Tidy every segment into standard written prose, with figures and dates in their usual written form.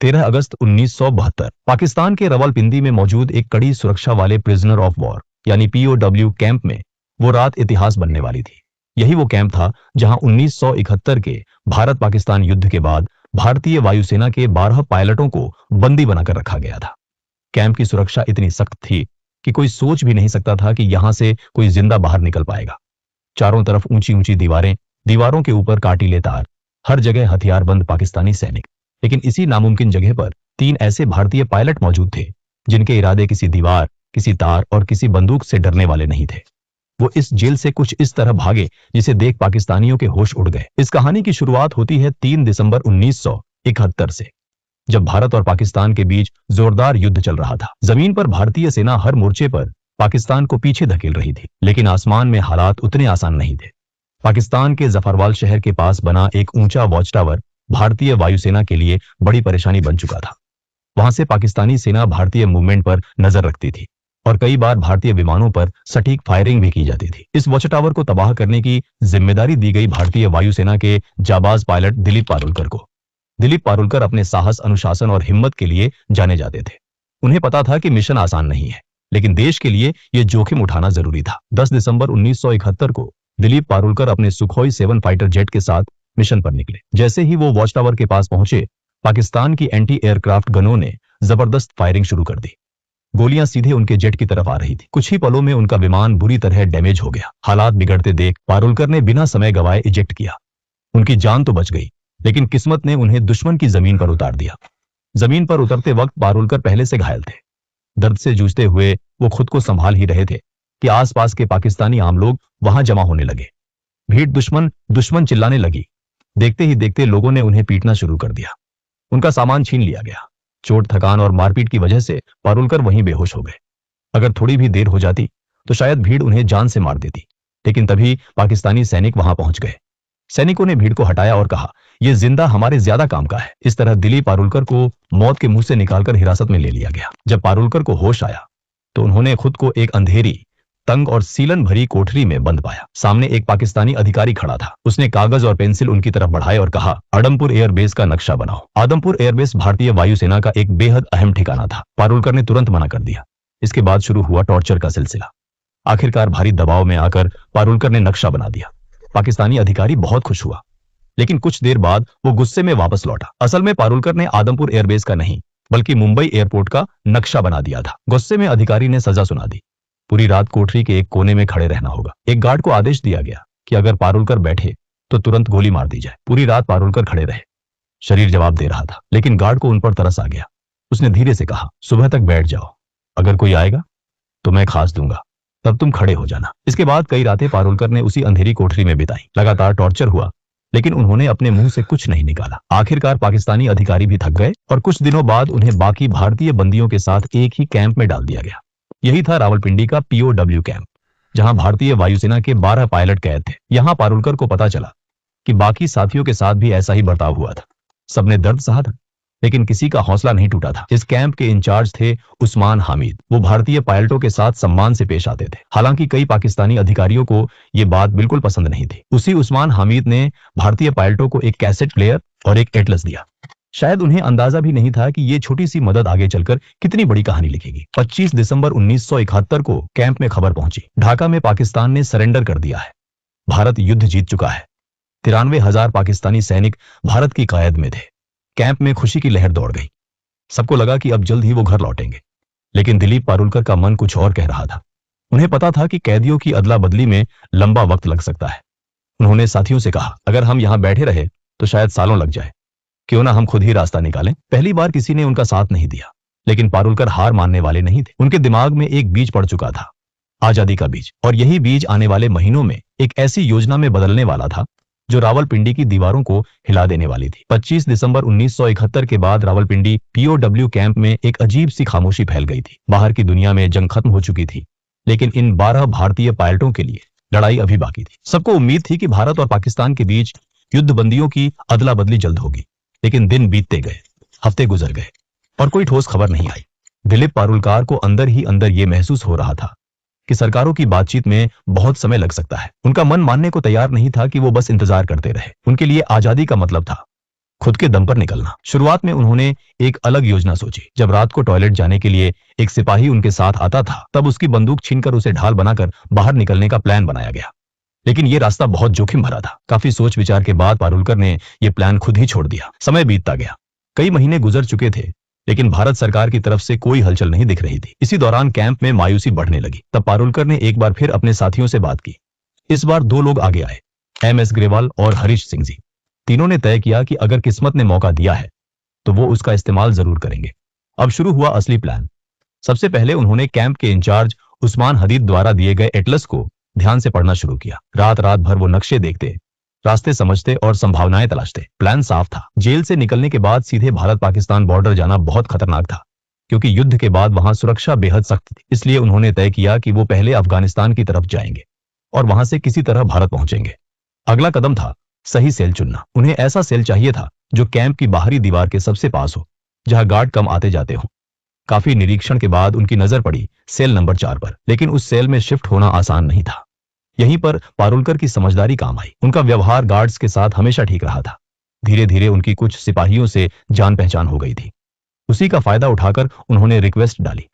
13 अगस्त 1972 पाकिस्तान के रावलपिंडी में मौजूद एक कड़ी सुरक्षा वाले प्रिजनर ऑफ वॉर यानी पीओडब्ल्यू कैंप में वो रात इतिहास बनने वाली थी। यही वो कैंप था जहां 1971 के भारत पाकिस्तान युद्ध के बाद भारतीय वायुसेना के 12 पायलटों को बंदी बनाकर रखा गया था। कैंप की सुरक्षा इतनी सख्त थी कि कोई सोच भी नहीं सकता था कि यहां से कोई जिंदा बाहर निकल पाएगा। चारों तरफ ऊंची ऊंची दीवारें, दीवारों के ऊपर कांटीले तार, हर जगह हथियारबंद पाकिस्तानी सैनिक। लेकिन इसी नामुमकिन जगह पर 3 ऐसे भारतीय पायलट मौजूद थे जिनके इरादे किसी दीवार, किसी तार और किसी बंदूक से डरने वाले नहीं थे। वो इस जेल से कुछ इस तरह भागे जिसे देख पाकिस्तानियों के होश उड़ गए। इस कहानी की शुरुआत होती है 3 दिसंबर 1971 से, जब भारत और पाकिस्तान के बीच जोरदार युद्ध चल रहा था। जमीन पर भारतीय सेना हर मोर्चे पर पाकिस्तान को पीछे धकेल रही थी, लेकिन आसमान में हालात उतने आसान नहीं थे। पाकिस्तान के जफरवाल शहर के पास बना एक ऊंचा वॉच टावर भारतीय वायुसेना के लिए बड़ी परेशानी बन चुका था। वहां से पाकिस्तानी सेना भारतीय मूवमेंट पर नजर रखती थी और कई बार भारतीय विमानों पर सटीक फायरिंग भी की जाती थी। इस वॉच टावर को तबाह करने की जिम्मेदारी दी गई भारतीय वायुसेना के जाबाज पायलट दिलीप पारुलकर को। दिलीप पारुलकर अपने साहस, अनुशासन और हिम्मत के लिए जाने जाते थे। उन्हें पता था कि मिशन आसान नहीं है, लेकिन देश के लिए यह जोखिम उठाना जरूरी था। 10 दिसंबर 1971 को दिलीप पारुलकर अपने सुखोई 7 फाइटर जेट के साथ मिशन पर निकले। जैसे ही वो वॉच टावर के पास पहुंचे, पाकिस्तान की एंटी एयरक्राफ्ट गनों ने जबरदस्त फायरिंग शुरू कर दी। गोलियां सीधे उनके जेट की तरफ आ रही थी। कुछ ही पलों में उनका विमान बुरी तरह डैमेज हो गया। हालात बिगड़ते देख पारुलकर ने बिना समय गवाए इजेक्ट किया। उनकी जान तो बच गई, लेकिन किस्मत ने उन्हें दुश्मन की जमीन पर उतार दिया। जमीन पर उतरते वक्त पारुलकर पहले से घायल थे। दर्द से जूझते हुए वो खुद को संभाल ही रहे थे कि आसपास के पाकिस्तानी आम लोग वहां जमा होने लगे। भीड़ दुश्मन दुश्मन चिल्लाने लगी। देखते ही देखते लोगों ने उन्हें पीटना शुरू कर दिया। उनका सामान छीन लिया गया। चोट, थकान और मारपीट की वजह से पारुलकर वहीं बेहोश हो गए। अगर थोड़ी भी देर हो जाती तो शायद भीड़ उन्हें जान से मार देती, लेकिन तभी पाकिस्तानी सैनिक वहां पहुंच गए। सैनिकों ने भीड़ को हटाया और कहा, यह जिंदा हमारे ज्यादा काम का है। इस तरह दिलीप पारुलकर को मौत के मुंह से निकालकर हिरासत में ले लिया गया। जब पारुलकर को होश आया तो उन्होंने खुद को एक अंधेरी, तंग और सीलन भरी कोठरी में बंद पाया। सामने एक पाकिस्तानी अधिकारी खड़ा था। उसने कागज और पेंसिल उनकी तरफ बढ़ाए और कहा, आदमपुर एयरबेस का नक्शा बनाओ। आदमपुर एयरबेस भारतीय वायुसेना का एक बेहद अहम ठिकाना था। पारुलकर ने तुरंत मना कर दिया। इसके बाद शुरू हुआ टॉर्चर का सिलसिला। आखिरकार भारी दबाव में आकर पारुलकर ने नक्शा बना दिया। पाकिस्तानी अधिकारी बहुत खुश हुआ, लेकिन कुछ देर बाद वो गुस्से में वापस लौटा। असल में पारुलकर ने आदमपुर एयरबेस का नहीं, बल्कि मुंबई एयरपोर्ट का नक्शा बना दिया था। गुस्से में अधिकारी ने सजा सुना दी। पूरी रात कोठरी के एक कोने में खड़े रहना होगा। एक गार्ड को आदेश दिया गया कि अगर पारुलकर बैठे तो तुरंत गोली मार दी जाए। पूरी रात पारुलकर खड़े रहे। शरीर जवाब दे रहा था, लेकिन गार्ड को उन पर तरस आ गया। उसने धीरे से कहा, सुबह तक बैठ जाओ, अगर कोई आएगा तो मैं खास दूंगा, तब तुम खड़े हो जाना। इसके बाद कई रातें पारुलकर ने उसी अंधेरी कोठरी में बिताई। लगातार टॉर्चर हुआ, लेकिन उन्होंने अपने मुंह से कुछ नहीं निकाला। आखिरकार पाकिस्तानी अधिकारी भी थक गए और कुछ दिनों बाद उन्हें बाकी भारतीय बंदियों के साथ एक ही कैंप में डाल दिया गया। यही था रावलपिंडी का पीओडब्ल्यू कैंप, जहां भारतीय वायुसेना के 12 पायलट कैद थे। यहां पारुलकर को पता चला कि बाकी साथियों के साथ भी ऐसा ही बर्ताव हुआ था। सबने दर्द सहा था, लेकिन किसी का हौसला नहीं टूटा था। इस कैंप के इंचार्ज थे उस्मान हामिद। वो भारतीय पायलटों के साथ सम्मान से पेश आते थे। हालांकि कई पाकिस्तानी अधिकारियों को ये बात बिल्कुल पसंद नहीं थी। उसी उस्मान हामिद ने भारतीय पायलटों को एक कैसेट प्लेयर और एक एटलस दिया। शायद उन्हें अंदाजा भी नहीं था कि ये छोटी सी मदद आगे चलकर कितनी बड़ी कहानी लिखेगी। 25 दिसंबर 1971 को कैंप में खबर पहुंची, ढाका में पाकिस्तान ने सरेंडर कर दिया है। भारत युद्ध जीत चुका है। 93,000 पाकिस्तानी सैनिक भारत की क़यादत में थे। कैंप में खुशी की लहर दौड़ गई। सबको लगा कि अब जल्द ही वो घर लौटेंगे, लेकिन दिलीप पारुलकर का मन कुछ और कह रहा था। उन्हें पता था कि कैदियों की अदला बदली में लंबा वक्त लग सकता है। उन्होंने साथियों से कहा, अगर हम यहां बैठे रहे तो शायद सालों लग जाए, क्यों ना हम खुद ही रास्ता निकालें। पहली बार किसी ने उनका साथ नहीं दिया, लेकिन पारुलकर हार मानने वाले नहीं थे। उनके दिमाग में एक बीज पड़ चुका था, आजादी का बीज, और यही बीज आने वाले महीनों में एक ऐसी योजना में बदलने वाला था जो रावलपिंडी की दीवारों को हिला देने वाली थी। 25 दिसंबर 1971 के बाद रावलपिंडी पीओडब्ल्यू कैंप में एक अजीब सी खामोशी फैल गई थी। बाहर की दुनिया में जंग खत्म हो चुकी थी, लेकिन इन 12 भारतीय पायलटों के लिए लड़ाई अभी बाकी थी। सबको उम्मीद थी कि भारत और पाकिस्तान के बीच युद्धबंदियों की अदला बदली जल्द होगी, लेकिन दिन बीतते गए, हफ्ते गुजर गए और कोई ठोस खबर नहीं आई। दिलीप पारुलकर को अंदर ही अंदर ये महसूस हो रहा था कि सरकारों की बातचीत में बहुत समय लग सकता है। उनका मन मानने को तैयार नहीं था कि वो बस इंतजार करते रहे। उनके लिए आजादी का मतलब था खुद के दम पर निकलना। शुरुआत में उन्होंने एक अलग योजना सोची। जब रात को टॉयलेट जाने के लिए एक सिपाही उनके साथ आता था, तब उसकी बंदूक छीनकर उसे ढाल बनाकर बाहर निकलने का प्लान बनाया गया। लेकिन यह रास्ता बहुत जोखिम भरा था। काफी सोच विचार के बाद पारुलकर ने यह प्लान खुद ही छोड़ दिया। समय बीतता गया, कई महीने गुजर चुके थे, लेकिन भारत सरकार की तरफ से कोई हलचल नहीं दिख रही थी। इसी दौरान कैंप में मायूसी बढ़ने लगी। तब पारुलकर ने एक बार फिर अपने साथियों से बात की। इस बार दो लोग आगे आए, MS ग्रेवाल और हरीश सिंह जी। तीनों ने तय किया कि अगर किस्मत ने मौका दिया है तो वो उसका इस्तेमाल जरूर करेंगे। अब शुरू हुआ असली प्लान। सबसे पहले उन्होंने कैंप के इंचार्ज उस्मान हदीद द्वारा दिए गए एटलस को ध्यान से पढ़ना शुरू किया। रात रात भर वो नक्शे देखते, रास्ते समझते और संभावनाएं तलाशते। प्लान साफ था। जेल से निकलने के बाद सीधे भारत पाकिस्तान बॉर्डर जाना बहुत खतरनाक था, क्योंकि युद्ध के बाद वहां सुरक्षा बेहद सख्त थी। इसलिए उन्होंने तय किया कि वो पहले अफगानिस्तान की तरफ जाएंगे और वहां से किसी तरह भारत पहुंचेंगे। अगला कदम था सही सेल चुनना। उन्हें ऐसा सेल चाहिए था जो कैंप की बाहरी दीवार के सबसे पास हो, जहां गार्ड कम आते जाते हो। काफी निरीक्षण के बाद उनकी नजर पड़ी सेल नंबर 4 पर। लेकिन उस सेल में शिफ्ट होना आसान नहीं था। यहीं पर पारुलकर की समझदारी काम आई। उनका व्यवहार गार्ड्स के साथ हमेशा ठीक रहा था। धीरे धीरे उनकी कुछ सिपाहियों से जान पहचान हो गई थी। उसी का फायदा उठाकर उन्होंने रिक्वेस्ट डाली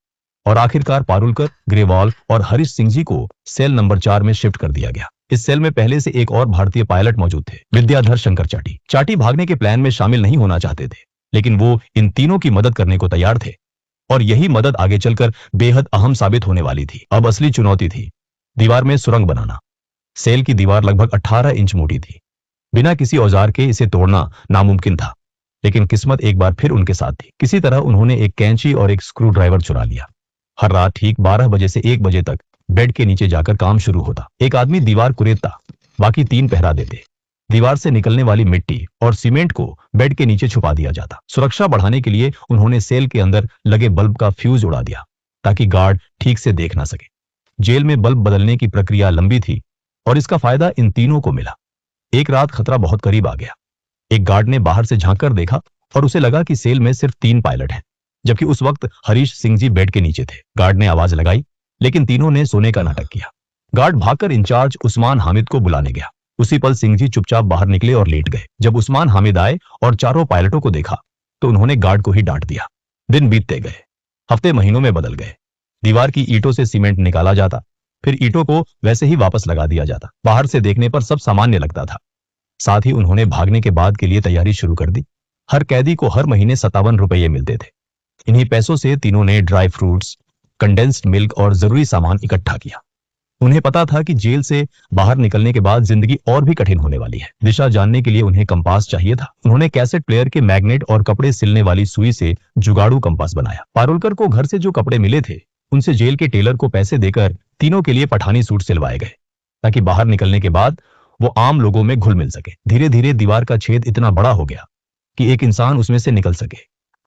और आखिरकार पारुलकर, ग्रेवाल और हरीश सिंह जी को सेल नंबर 4 में शिफ्ट कर दिया गया। इस सेल में पहले से एक और भारतीय पायलट मौजूद थे, विद्याधर शंकर चाटी। चाटी भागने के प्लान में शामिल नहीं होना चाहते थे, लेकिन वो इन तीनों की मदद करने को तैयार थे और यही मदद आगे चलकर बेहद अहम साबित होने वाली थी। अब असली चुनौती थी दीवार में सुरंग बनाना। सेल की दीवार लगभग 18 इंच मोटी थी। बिना किसी औजार के इसे तोड़ना नामुमकिन था, लेकिन किस्मत एक बार फिर उनके साथ थी। किसी तरह उन्होंने एक कैंची और एक स्क्रू ड्राइवर चुरा लिया। हर रात ठीक 12 बजे से 1 बजे तक बेड के नीचे जाकर काम शुरू होता। एक आदमी दीवार कुरेदता, बाकी 3 पहरा देते। दीवार से निकलने वाली मिट्टी और सीमेंट को बेड के नीचे छुपा दिया जाता। सुरक्षा बढ़ाने के लिए उन्होंने सेल के अंदर लगे बल्ब का फ्यूज उड़ा दिया, ताकि गार्ड ठीक से देख ना सके। जेल में बल्ब बदलने की प्रक्रिया लंबी थी और इसका फायदा इन तीनों को मिला। एक रात खतरा बहुत करीब आ गया। एक गार्ड ने बाहर से झांक कर देखा और उसे लगा कि सेल में सिर्फ 3 पायलट हैं, जबकि उस वक्त हरीश सिंह जी बेड के नीचे थे। गार्ड ने आवाज लगाई, लेकिन तीनों ने सोने का नाटक किया। गार्ड भागकर इंचार्ज उस्मान हामिद को बुलाने गया। उसी पल सिंह जी चुपचाप बाहर निकले और लेट गए। जब उस्मान हामिद आए और चारों पायलटों को देखा, तो उन्होंने गार्ड को ही डांट दिया। दिन बीतते गए, हफ्ते महीनों में बदल गए। दीवार की ईंटों से सीमेंट निकाला जाता, फिर ईंटों को वैसे ही वापस लगा दिया जाता। बाहर से देखने पर सब सामान्य लगता था। साथ ही उन्होंने भागने के बाद के लिए तैयारी शुरू कर दी। हर कैदी को हर महीने 57 रुपये मिलते थे। इन्हीं पैसों से तीनों ने ड्राई फ्रूट्स, कंडेंस्ड मिल्क और जरूरी सामान इकट्ठा किया। उन्हें पता था कि जेल से बाहर निकलने के बाद जिंदगी और भी कठिन होने वाली है। दिशा जानने के लिए उन्हें कंपास चाहिए था। उन्होंने कैसेट प्लेयर के मैग्नेट और कपड़े सिलने वाली सुई से जुगाड़ू कंपास बनाया। पारुलकर को घर से जो कपड़े मिले थे, उनसे जेल के टेलर को पैसे देकर तीनों के लिए पठानी सूट सिलवाए गए, ताकि बाहर निकलने के बाद वो आम लोगों में घुल मिल सके। धीरे धीरे दीवार का छेद इतना बड़ा हो गया कि एक इंसान उसमें से निकल सके।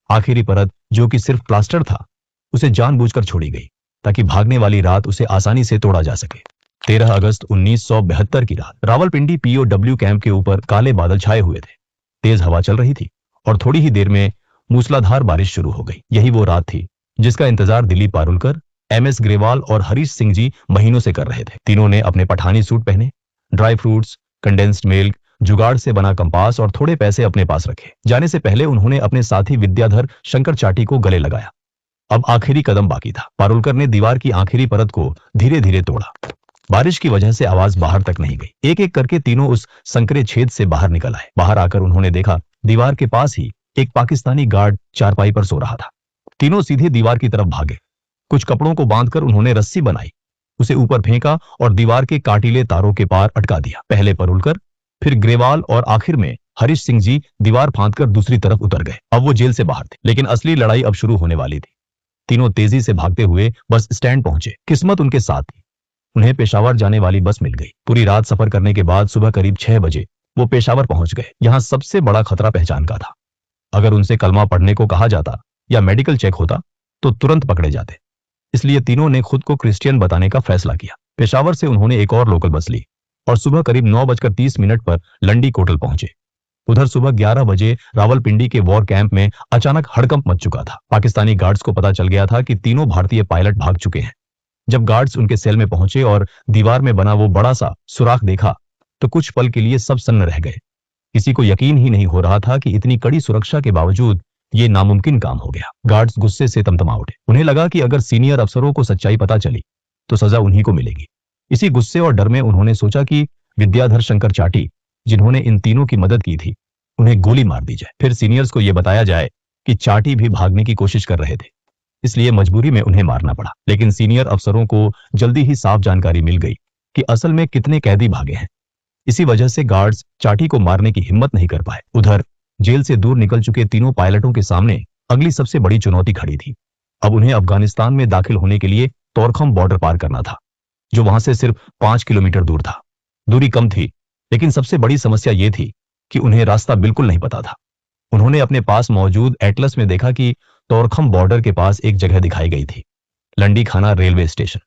आखिरी परत, जो कि सिर्फ प्लास्टर था, उसे जानबूझकर छोड़ी गई, ताकि भागने वाली रात उसे आसानी से तोड़ा जा सके। 13 अगस्त 1972 की रात रावलपिंडी POW कैंप के ऊपर काले बादल छाए हुए थे। तेज हवा चल रही थी और थोड़ी ही देर में मूसलाधार बारिश शुरू हो गई। यही वो रात थी जिसका इंतजार दिलीप पारुलकर, MS ग्रेवाल और हरीश सिंह जी महीनों से कर रहे थे। तीनों ने अपने पठानी सूट पहने, ड्राई फ्रूट्स, कंडेंस्ड मिल्क, जुगाड़ से बना कंपास और थोड़े पैसे अपने पास रखे। जाने से पहले उन्होंने अपने साथी विद्याधर शंकर चाटी को गले लगाया। अब आखिरी कदम बाकी था। पारुलकर ने दीवार की आखिरी परत को धीरे धीरे तोड़ा। बारिश की वजह से आवाज बाहर तक नहीं गई। एक एक करके तीनों उस संकरे छेद से बाहर निकल आए। बाहर आकर उन्होंने देखा, दीवार के पास ही एक पाकिस्तानी गार्ड चारपाई पर सो रहा था। तीनों सीधे दीवार की तरफ भागे। कुछ कपड़ों को बांधकर उन्होंने रस्सी बनाई, उसे ऊपर फेंका और दीवार के काटिले तारों के पार अटका दिया। पहले पारुलकर, फिर ग्रेवाल और आखिर में हरीश सिंह जी दीवार फांदकर दूसरी तरफ उतर गए। अब वो जेल से बाहर थे, लेकिन असली लड़ाई अब शुरू होने वाली थी। तीनों तेजी से भागते हुए बस स्टैंड पहुंचे। किस्मत उनके साथ थी। उन्हें पेशावर जाने वाली बस मिल गई। पूरी रात सफर करने के बाद सुबह करीब 6 बजे वो पेशावर पहुंच गए। यहाँ सबसे बड़ा खतरा पहचान का था। अगर उनसे कलमा पढ़ने को कहा जाता या मेडिकल चेक होता तो तुरंत पकड़े जाते। इसलिए तीनों ने खुद को क्रिश्चियन बताने का फैसला किया। पेशावर से उन्होंने एक और लोकल बस ली और सुबह करीब 9:30 पर लंडी कोटल पहुंचे। उधर सुबह 11 बजे रावलपिंडी के वॉर कैंप में अचानक हड़कंप मच चुका था। पाकिस्तानी गार्ड्स को पता चल गया था कि तीनों भारतीय पायलट भाग चुके हैं। जब गार्ड्स उनके सेल में पहुंचे और दीवार में बना वो बड़ा सा सुराख देखा, तो कुछ पल के लिए सब सन्न रह गए। किसी को यकीन ही नहीं हो रहा था कि इतनी कड़ी सुरक्षा के बावजूद ये नामुमकिन काम हो गया। गार्ड्स गुस्से से तमतमा उठे। उन्हें लगा कि अगर सीनियर अफसरों को सच्चाई पता चली तो सजा उन्हीं को मिलेगी। इसी गुस्से और डर में उन्होंने सोचा कि विद्याधर शंकर चाटी, जिन्होंने इन तीनों की मदद की थी, उन्हें गोली मार दी जाए। फिर सीनियर्स को यह बताया जाए कि चाटी भी भागने की कोशिश कर रहे थे, इसलिए मजबूरी में उन्हें मारना पड़ा। लेकिन सीनियर अफसरों को जल्दी ही साफ जानकारी मिल गई कि असल में कितने कैदी भागे हैं। इसी वजह से गार्ड्स चाटी को मारने की हिम्मत नहीं कर पाए। उधर जेल से दूर निकल चुके तीनों पायलटों के सामने अगली सबसे बड़ी चुनौती खड़ी थी। अब उन्हें अफगानिस्तान में दाखिल होने के लिए तोरखम बॉर्डर पार करना था, जो वहां से सिर्फ 5 किलोमीटर दूर था। दूरी कम थी, लेकिन सबसे बड़ी समस्या यह थी कि उन्हें रास्ता बिल्कुल नहीं पता था। उन्होंने अपने पास मौजूद एटलस में देखा कि तोरखम बॉर्डर के पास एक जगह दिखाई गई थी, लंडी खाना रेलवे स्टेशन।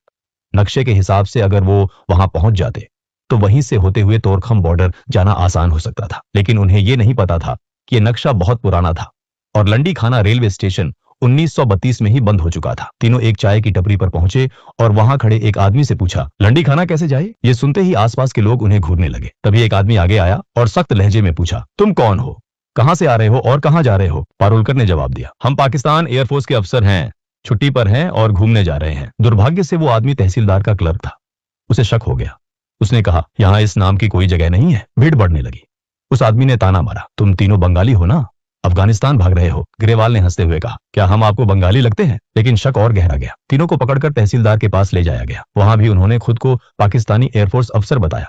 नक्शे के हिसाब से अगर वो वहां पहुंच जाते तो वहीं से होते हुए तोरखम बॉर्डर जाना आसान हो सकता था। लेकिन उन्हें यह नहीं पता था कि यह नक्शा बहुत पुराना था और लंडी खाना रेलवे स्टेशन 1932 में ही बंद हो चुका था। तीनों एक चाय की टपरी पर पहुंचे और वहां खड़े एक आदमी से पूछा, लंडी खाना कैसे जाए? ये सुनते ही आसपास के लोग उन्हें घूरने लगे। तभी एक आदमी आगे आया और सख्त लहजे में पूछा, तुम कौन हो, कहां से आ रहे हो और कहां जा रहे हो? पारुलकर ने जवाब दिया, हम पाकिस्तान एयरफोर्स के अफसर हैं, छुट्टी पर हैं और घूमने जा रहे हैं। दुर्भाग्य से वो आदमी तहसीलदार का क्लर्क था। उसे शक हो गया। उसने कहा, यहां इस नाम की कोई जगह नहीं है। भीड़ बढ़ने लगी। उस आदमी ने ताना मारा, तुम तीनों बंगाली हो ना, अफगानिस्तान भाग रहे हो? ग्रेवाल ने हंसते हुए कहा, क्या हम आपको बंगाली लगते हैं? लेकिन शक और गहरा गया। तीनों को पकड़कर तहसीलदार के पास ले जाया गया। वहां भी उन्होंने खुद को पाकिस्तानी एयरफोर्स अफसर बताया,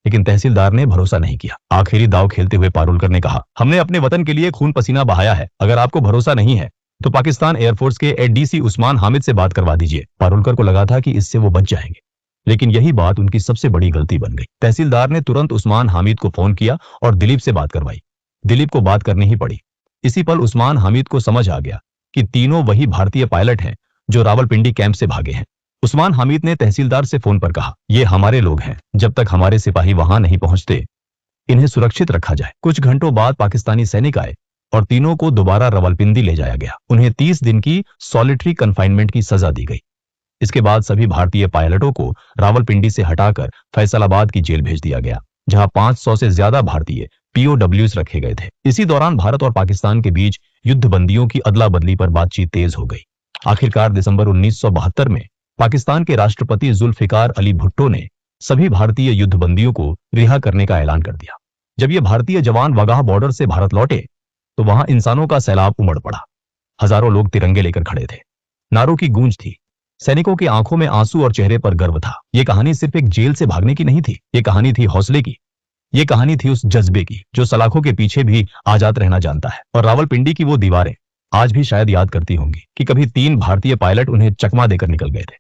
लेकिन तहसीलदार ने भरोसा नहीं किया। आखिरी दाव खेलते हुए पारुलकर ने कहा, हमने अपने वतन के लिए खून पसीना बहाया है। अगर आपको भरोसा नहीं है तो पाकिस्तान एयरफोर्स के एडीसी उस्मान हामिद से बात करवा दीजिए। पारुलकर को लगा था कि इससे वो बच जाएंगे, लेकिन यही बात उनकी सबसे बड़ी गलती बन गई। तहसीलदार ने तुरंत उस्मान हामिद को फोन किया और दिलीप से बात करवाई। दिलीप को बात करनी ही पड़ी। इसी पल उस्मान हामिद को समझ आ गया कि तीनों वही भारतीय पायलट हैं जो रावलपिंडी कैंप से भागे हैं। उस्मान हामिद ने तहसीलदार से फोन पर कहा, ये हमारे लोग हैं, जब तक हमारे सिपाही वहां नहीं पहुंचते इन्हें सुरक्षित रखा जाए। कुछ घंटों बाद पाकिस्तानी सैनिक आए और तीनों को दोबारा रावलपिंडी ले जाया गया। उन्हें 30 दिन की सॉलिटरी कन्फाइनमेंट की सजा दी गई। इसके बाद सभी भारतीय पायलटों को रावलपिंडी से हटाकर फैसलाबाद की जेल भेज दिया गया, जहां 500 से ज्यादा भारतीय POWs रखे गए थे। इसी दौरान भारत और पाकिस्तान के बीच युद्धबंदियों की अदला बदली पर बातचीत तेज हो गई। आखिरकार दिसंबर 1972 में पाकिस्तान के राष्ट्रपति जुल्फिकार अली भुट्टो ने सभी भारतीय युद्धबंदियों को रिहा करने का ऐलान कर दिया। जब ये भारतीय जवान वाघा बॉर्डर से भारत लौटे तो वहां इंसानों का सैलाब उमड़ पड़ा। हजारों लोग तिरंगे लेकर खड़े थे। नारों की गूंज थी। सैनिकों की आंखों में आंसू और चेहरे पर गर्व था। यह कहानी सिर्फ एक जेल से भागने की नहीं थी, ये कहानी थी हौसले की। ये कहानी थी उस जज्बे की जो सलाखों के पीछे भी आजाद रहना जानता है। और रावलपिंडी की वो दीवारें आज भी शायद याद करती होंगी कि कभी 3 भारतीय पायलट उन्हें चकमा देकर निकल गए थे।